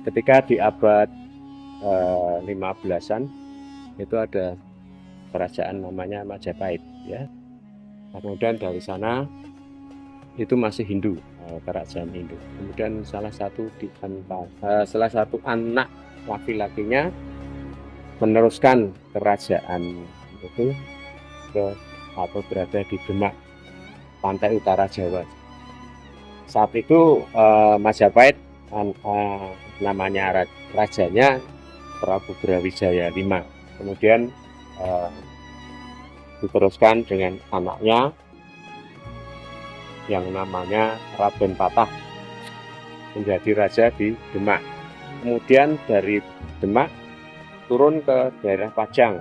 Ketika di abad 15-an itu ada kerajaan namanya Majapahit ya. Kemudian dari sana itu masih Hindu, kerajaan Hindu. Kemudian salah satu anak laki-lakinya meneruskan kerajaan itu berada di Demak, pantai utara Jawa. Saat itu Majapahit namanya rajanya Prabu Brawijaya V. Kemudian diteruskan dengan anaknya yang namanya Raden Patah menjadi raja di Demak. Kemudian dari Demak turun ke daerah Pajang.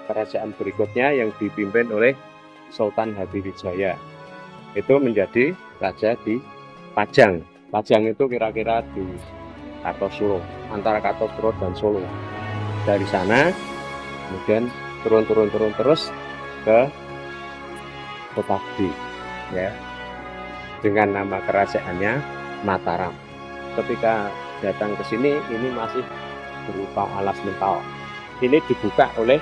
Kerajaan berikutnya yang dipimpin oleh Sultan Hadiwijaya itu menjadi raja di Pajang. Pajang itu kira-kira di Kartosuro, antara Kartosuro dan Solo. Dari sana kemudian turun terus ke Kota Gede ya, dengan nama kerajaannya Mataram. Ketika datang ke sini ini masih berupa alas mental. Ini dibuka oleh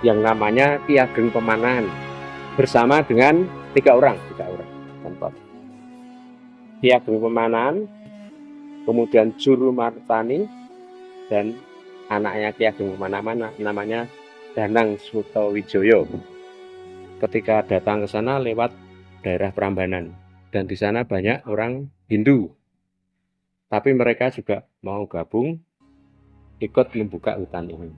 yang namanya Ki Ageng Pemanahan bersama dengan tiga orang contoh. Ki Ageng Pemanahan, kemudian Juru Martani, dan anaknya Ki Ageng Pemanahan namanya Danang Sutawijoyo. Ketika datang ke sana lewat daerah Prambanan, dan di sana banyak orang Hindu, tapi mereka juga mau gabung ikut membuka hutan ini.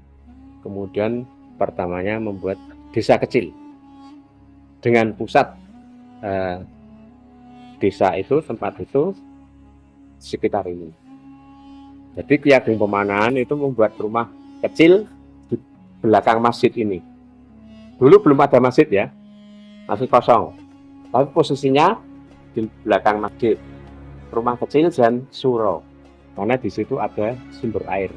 Kemudian pertamanya membuat desa kecil dengan pusat desa itu, tempat itu sekitar ini. Jadi Ki Ageng Pemanahan itu membuat rumah kecil di belakang masjid ini. Dulu belum ada masjid ya, masih kosong, tapi posisinya di belakang masjid, rumah kecil dan suro, karena di situ ada sumber air.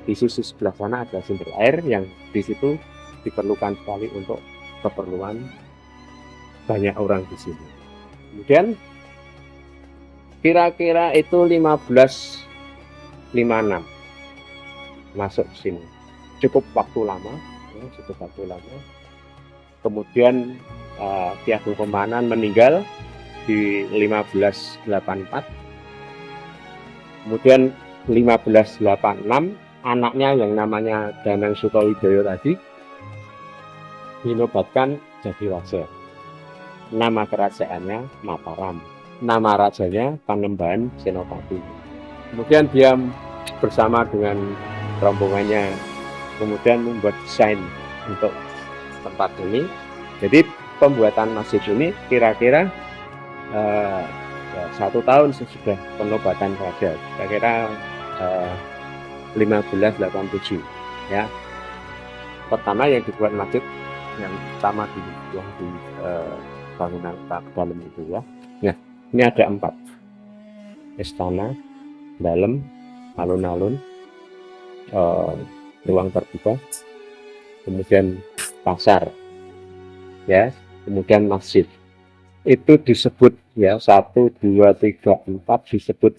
Di sisi sebelah sana ada sumber air yang di situ diperlukan sekali untuk keperluan banyak orang di sini. Kemudian kira-kira itu 1556 masuk sini, cukup waktu lama. Kemudian Ki Ageng Pemanahan meninggal di 1584. Kemudian 1586 anaknya yang namanya Danang Sutawijoyo tadi dinobatkan jadi raja. Nama kerajaannya Mataram, nama rajanya Panembahan Senopati. Kemudian dia bersama dengan rombongannya kemudian membuat desain untuk tempat ini. Jadi pembuatan masjid ini kira-kira 1 tahun sesudah penobatan raja, kira-kira 1587 ya. Pertama yang dibuat masjid yang pertama di bangunan dalam itu ya. Nah, ini ada 4: istana, dalam, alun-alun, ruang terbuka, kemudian pasar ya, kemudian masjid. Itu disebut ya 1, 2, 3, 4 disebut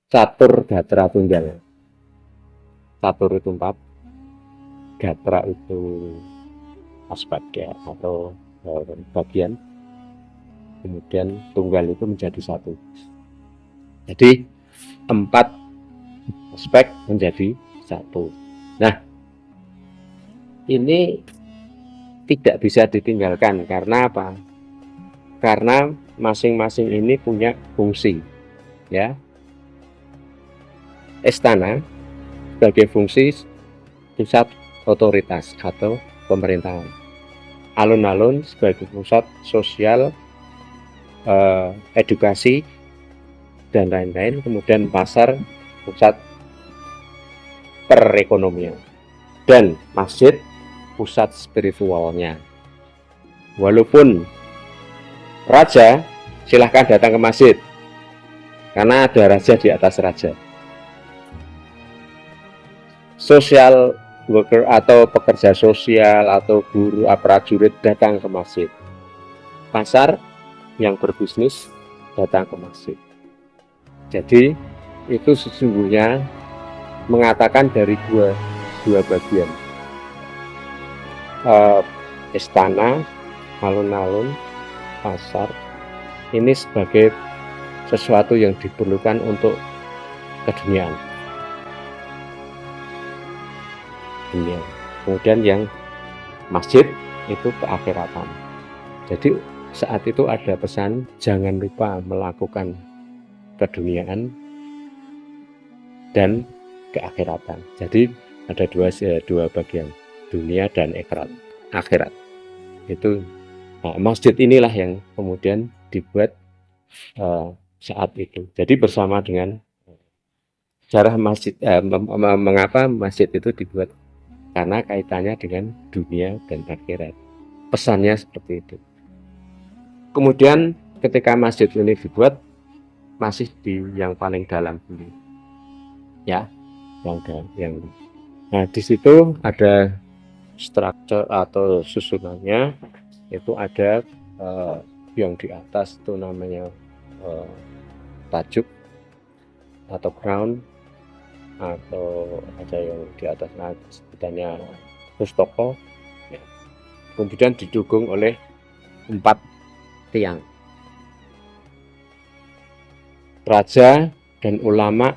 catur gatra tunggal. Catur itu 4, gatra itu aspek ya, atau bagian, kemudian tunggal itu menjadi 1. Jadi 4 aspek menjadi 1. Nah, ini tidak bisa ditinggalkan karena apa? Karena masing-masing ini punya fungsi ya. Istana sebagai fungsi pusat otoritas atau pemerintahan, alun-alun sebagai pusat sosial, edukasi dan lain-lain, kemudian pasar pusat perekonomian, dan masjid pusat spiritualnya. Walaupun raja silahkan datang ke masjid karena ada raja di atas raja. Social worker atau pekerja sosial atau guru prajurit datang ke masjid. Pasar yang berbisnis datang ke masjid. Jadi itu sesungguhnya mengatakan dari dua bagian, istana, alun-alun, pasar ini sebagai sesuatu yang diperlukan untuk keduniaan, dunia. Kemudian yang masjid itu keakhiratan. Jadi saat itu ada pesan jangan lupa melakukan keduniaan dan keakhiratan. Jadi ada dua bagian, dunia dan akhirat. Itu masjid inilah yang kemudian dibuat saat itu. Jadi bersama dengan sejarah masjid, mengapa masjid itu dibuat, karena kaitannya dengan dunia dan akhirat. Pesannya seperti itu. Kemudian ketika masjid ini dibuat masih di yang paling dalam dulu, ya, yang nah di situ ada struktur atau susunannya, itu ada yang di atas itu namanya tajuk atau crown, atau ada yang di atas sebutannya pustaka, ya. Kemudian didukung oleh 4 tiang. Raja dan ulama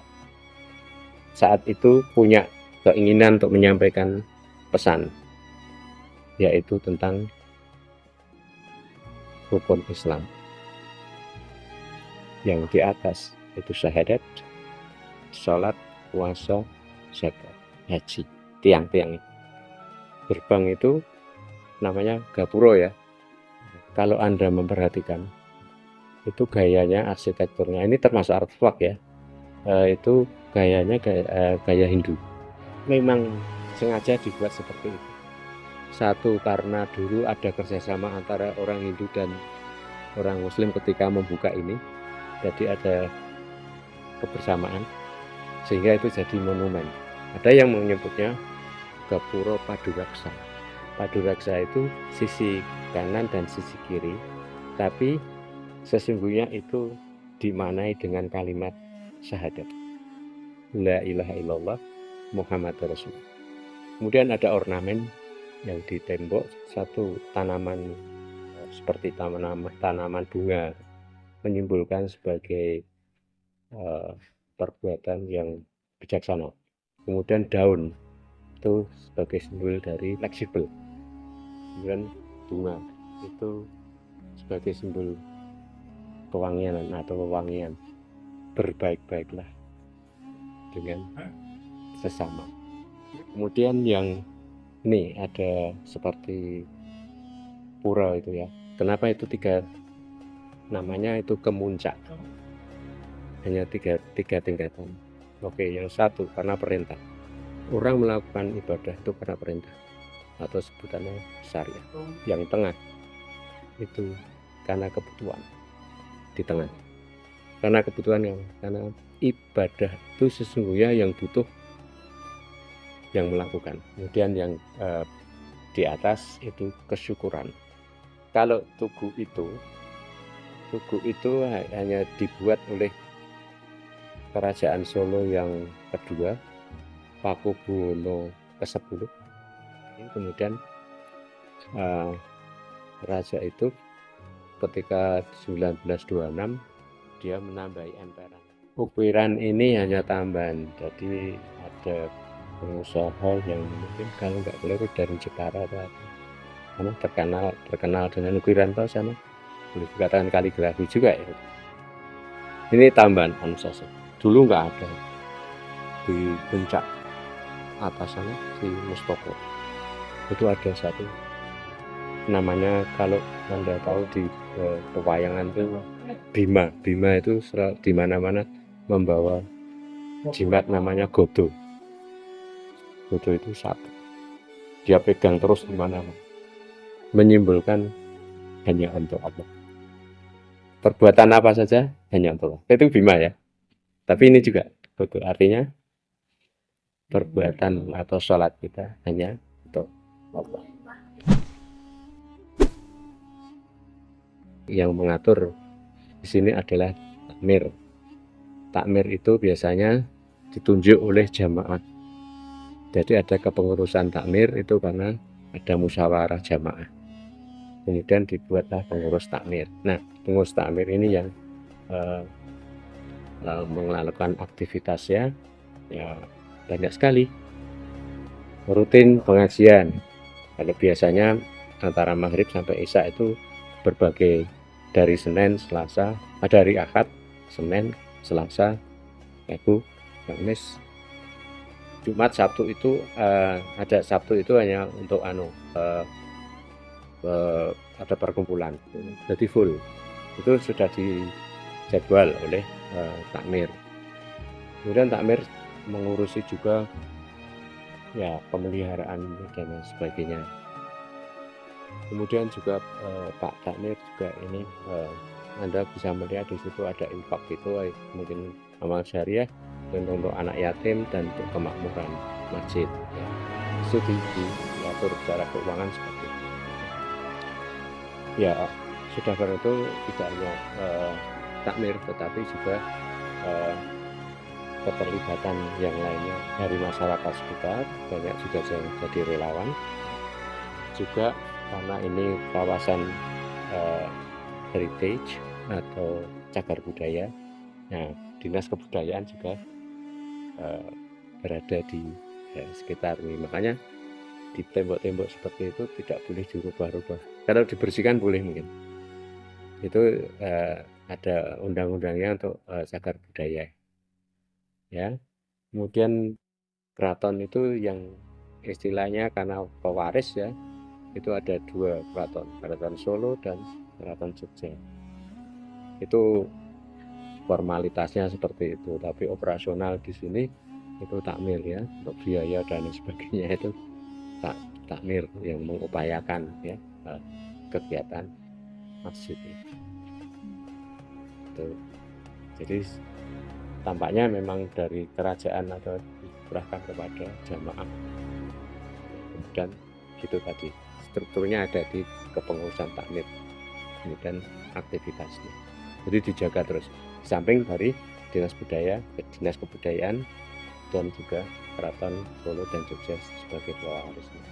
saat itu punya keinginan untuk menyampaikan pesan, yaitu tentang rukun Islam. Yang di atas itu syahadat, sholat, puasa, zakat, haji. Tiang-tiang gerbang itu namanya gapuro ya. Kalau Anda memperhatikan itu gayanya, arsitekturnya ini termasuk artefak ya, itu gayanya gaya Hindu. Memang sengaja dibuat seperti itu. Satu, karena dulu ada kerjasama antara orang Hindu dan orang Muslim ketika membuka ini, jadi ada kebersamaan sehingga itu jadi monumen. Ada yang menyebutnya gapuro paduraksa. Paduraksa itu sisi kanan dan sisi kiri, tapi sesungguhnya itu dimaknai dengan kalimat syahadat, la ilaha illallah Muhammad Rasulullah. Kemudian ada ornamen yang di tembok, satu tanaman seperti tanaman bunga, menyimpulkan sebagai perbuatan yang bijaksana. Kemudian daun itu sebagai simbol dari fleksibel. Kemudian bunga itu sebagai simbol kewangian atau wewangian. Berbaik-baiklah dengan sesama. Kemudian yang ini ada seperti pura itu ya. Kenapa itu tiga, namanya itu kemuncak, hanya tiga tingkatan. Oke, yang satu karena perintah, orang melakukan ibadah itu karena perintah atau sebutannya syariat. Yang tengah itu karena kebutuhan, di tengah karena kebutuhan, karena ibadah itu sesungguhnya yang butuh yang melakukan. Kemudian yang di atas itu kesyukuran. Kalau tugu itu hanya dibuat oleh Kerajaan Solo yang kedua, Pakubuwono ke-10. Kemudian raja itu ketika 1926 dia menambahi emperan. Ukiran ini hanya tambahan, jadi ada pengusaha yang mungkin kalau nggak keliru dari Jepara atau apa, terkenal dengan ukiran toh sana, boleh dikatakan kaligrafi juga ya. Ini tambahan saja, dulu nggak ada di puncak atas sana di Mustoko itu ada satu namanya, kalau Anda tahu di pewayangan itu Bima itu di mana-mana membawa jimat namanya Godo itu satu, dia pegang terus di mana-mana, menyimbolkan hanya untuk Allah, perbuatan apa saja hanya untuk Allah. Itu Bima ya, tapi ini juga Godo, artinya perbuatan atau sholat kita hanya untuk Allah. Yang mengatur di sini adalah takmir. takmir itu biasanya ditunjuk oleh jamaah. Jadi ada kepengurusan takmir itu karena ada musyawarah jamaah. Kemudian dibuatlah pengurus takmir. Nah, pengurus takmir ini yang melakukan aktivitasnya ya banyak sekali. Rutin pengajian. Kalau biasanya antara maghrib sampai isya itu berbagai, dari Senin, Selasa, dari Ahad, Senin, Selasa, Rabu, Kamis, Jumat, Sabtu itu ada Sabtu itu hanya untuk ada perkumpulan, jadi full itu sudah dijadwal oleh takmir. Kemudian takmir mengurusi juga ya pemeliharaan dan sebagainya. Kemudian juga Pak Takmir juga ini Anda bisa melihat di situ ada infak itu mungkin amal syariah untuk anak yatim dan untuk kemakmuran masjid ya. Itu diatur secara keuangan seperti itu. Ya sudah karena itu tidak hanya takmir tetapi juga keterlibatan yang lainnya dari masyarakat sekitar, banyak juga jadi relawan juga karena ini kawasan heritage atau cagar budaya. Nah, dinas kebudayaan juga berada di sekitar ini, makanya di tembok-tembok seperti itu tidak boleh dirubah-rubah. Kalau dibersihkan boleh mungkin. Itu ada undang-undangnya untuk cagar budaya. Ya, kemudian keraton itu yang istilahnya karena pewaris ya, itu ada 2 keraton, Keraton Solo dan Keraton Jogja. Itu formalitasnya seperti itu, tapi operasional di sini itu takmir ya, untuk biaya dan sebagainya itu takmir yang mengupayakan ya kegiatan masjid itu. Jadi tampaknya memang dari kerajaan atau diserahkan kepada jamaah. Kemudian gitu tadi strukturnya ada di kepengurusan takmir, kemudian aktivitasnya. Jadi dijaga terus. Di samping dari dinas dinas kebudayaan dan juga keraton Solo dan Jogja sebagai pewarisnya.